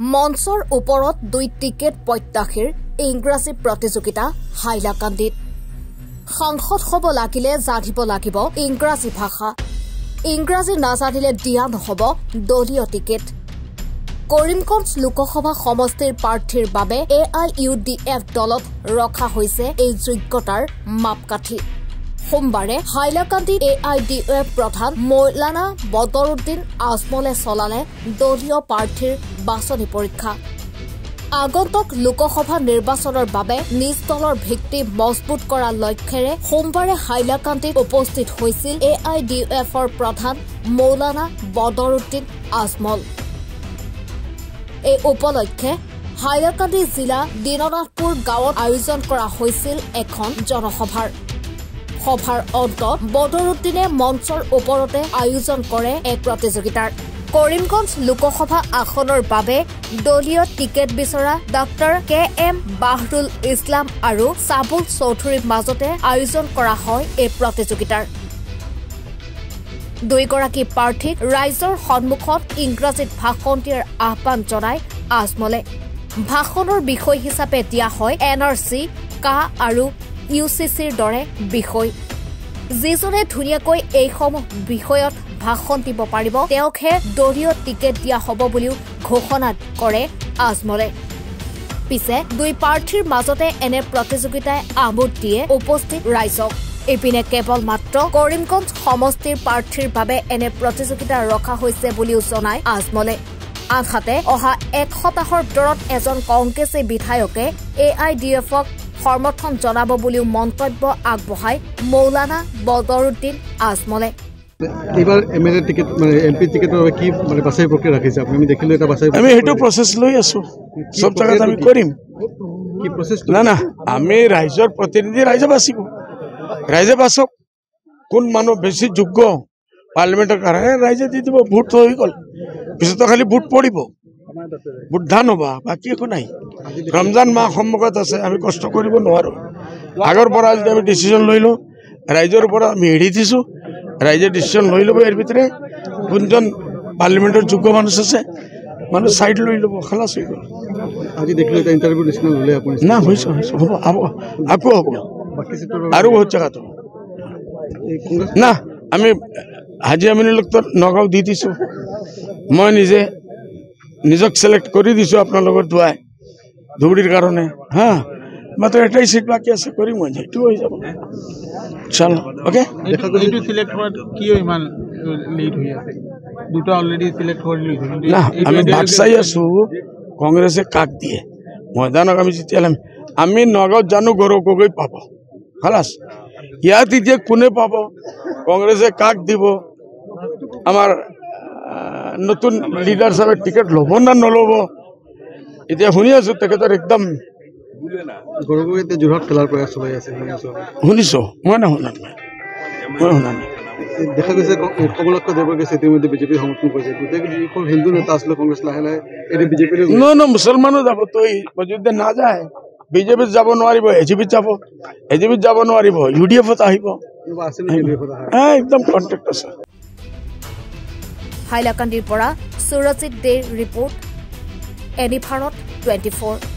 মঞ্চৰ ওপৰত 2 টিকেট প্ৰত্যাশীৰ ইংৰাজী প্ৰতিযোগিতা হাইলাকান্দিত সাংসদ হ'ব লাগিলে জানিব লাগিব ইংৰাজী ভাষা ইংৰাজী নাজানিলে দিয়া নহব দলীয় টিকেট কৰিমগঞ্জ লোকসভা সমষ্টিৰ প্ৰাৰ্থীৰ বাবে AIUDF দলত ৰখা হৈছে এই যোগ্যতাৰ মাপকাঠি সোমবাৰে হাইলাকান্দিত AIUDF প্ৰধান মৌলানা বদৰুদ্দিন আজমলে চলালে দলীয় প্ৰাৰ্থীৰ বাছনি পৰীক্ষা আগন্তুক লোকসভা নিৰ্বাচনৰ বাবে নিজ দলৰ ভিত্তি মজবুত কৰাৰ লক্ষ্যৰে সোমবাৰে হাইলাকান্দিত উপস্থিত হৈছিল AIUDFৰ প্ৰধান মৌলানা বদৰুদ্দিন আজমল এই উপলক্ষে হাইলাকান্দি জিলা দিননাথপুৰ গাঁৱত আয়োজন কৰা হৈছিল এখন জনসভাৰ সভাৰ অন্তত বদৰুদ্দিনে মঞ্চৰ ওপৰতে আয়োজন কৰে এক প্ৰতিযোগিতাৰ কৰিমগঞ্জ লোকসভা আসনৰ বাবে দলীয় টিকেট বিচৰা ডক্টৰ KM বাহৰুল ইছলাম আৰু সাবুল চৌধুৰীৰ মাজতে আয়োজন কৰা হয় এই প্ৰতিযোগিতাৰ দুইগৰাকী প্ৰাৰ্থীক ৰাইজৰ সন্মুখত ইংৰাজীত ভাষণ দিয়াৰ আহ্বান জনাই আজমলে ভাষণৰ বিষয় হিচাপে দিয়া হয় NRC কা আৰু UCCৰ দৰে বিষয় যিজনে ধুনীয়াকৈ এইসমূহ বিষয়ত ভাষণ দিব পাৰিব তেওঁকহে দলীয় টিকেট দিয়া হ'ব বুলিও ঘোষণা কৰে আজমলে পিছে দুই প্ৰাৰ্থীৰ মাজতে এনে প্ৰতিযোগিতাই আমোদ দিয়ে উপস্থিত ৰাইজক এপিনে কেৱল মাত্ৰ কৰিমগঞ্জ সমষ্টিৰ প্ৰাৰ্থীৰ বাবে এনে প্ৰতিযোগিতা ৰখা হৈছে বুলিও জনায় আজমলে আনহাতে অহা 1 সপ্তাহৰ ভিতৰত এজন কংগ্ৰেছী বিধায়কে AIUDFক সমৰ্থন জনাব বুলিও মন্তব্য আগবঢ়ায় মৌলানা বদৰুদ্দিন আজমলে এবাৰ MLA টিকেট মানে MP টিকেটৰ কি মানে বাছাই প্ৰক্ৰিয়া ৰাখিছে আপুনি দেখিলে এটা বাছাই আমি হেতু প্ৰসেস লৈ আছো সব জায়গাত আমি কৰিম কি প্ৰসেস না আমি ৰাইজৰ প্ৰতিনিধি ৰাইজে বাছক কোন মানুহ বেছি যোগ্য পাৰ্লিমেণ্টৰ কাৰণে ৰাইজে দি দিব ভোট হৈ গল পিছত খালি ভোট পৰিব ভোট ধান হবা বাকি একো নাই ৰমজান মাহ সন্মুখত আছে আমি কষ্ট কৰিব নোৱাৰো আগৰ পৰা যদি আমি ডিসিশন লৈ লওঁ ৰাইজৰ পৰা আমি এৰি দিছো ৰাইজে ডিসিশন লৈ ল'ব এর ভিতরে কোনজন পার্লামেন্টের যোগ্য মানুষ আছে মানুষ সাইড লৈ ল'ব খালাস হৈ গল আজি দেখিলে এটা ইন্টারভিউ নিচিনা হলে আপুনি না হইছে হ'ব আকো হ'ব আৰু বহুত জায়গাত না আমি হাজি আমিনুল তো নগাঁও দি দিছো মই নিজক সিলেক্ট কৰি দিছো আপোনালোকৰ দুৱাই ধুবুৰীৰ কাৰণে হা মাত্ৰ এটাই সিট বাকি আছে কৰিম মই এইটো হৈ যাব চল ওকে দেখা গ'ল এইটো সিলেক্ট হোৱাত কিয় ইমান লেট হৈ আছে দুটা অলৰেডি সিলেক্ট কৰি লৈছে না আমি ভাগ চাই আছো কংগ্ৰেছে কাক দিয়ে ময়দানক আমি যেতিয়া আমি নগাঁৱত জানো গৌৰৱ গগৈ পাব খালাস ইয়াত এতিয়া কোনে পাব কংগ্ৰেছে কাক দিব আমাৰ নতুন লিডাৰ সাহেব টিকেট ল'ব না নল'ব এতিয়া শুনি আছো তেখেতৰ একদম গৌৰৱ গগৈ যোৰহাট খেলাৰ প্ৰয়াস চলাই আছে শুনিছো মই শুনা নাই দেখা গৈছে কমলাক্ষ দেৱগেছে ইতিমধ্যে বিজেপি সমৰ্থন কৰিছে গোটেই হিন্দু নেতা আছিলে কংগ্ৰেছ লাহে লাহে এটি বিজেপি মুছলমানো যাব তো যদি না যায় বিজেপিত যাব নোৱাৰিব এজিপিত যাব নোৱাৰিব UDFত আহিব একদম কণ্টেক্ট আছে হাইলাকান্দিৰ পৰা সুৰজিত দেৰ ৰিপৰ্ট এনি ভাৰত 24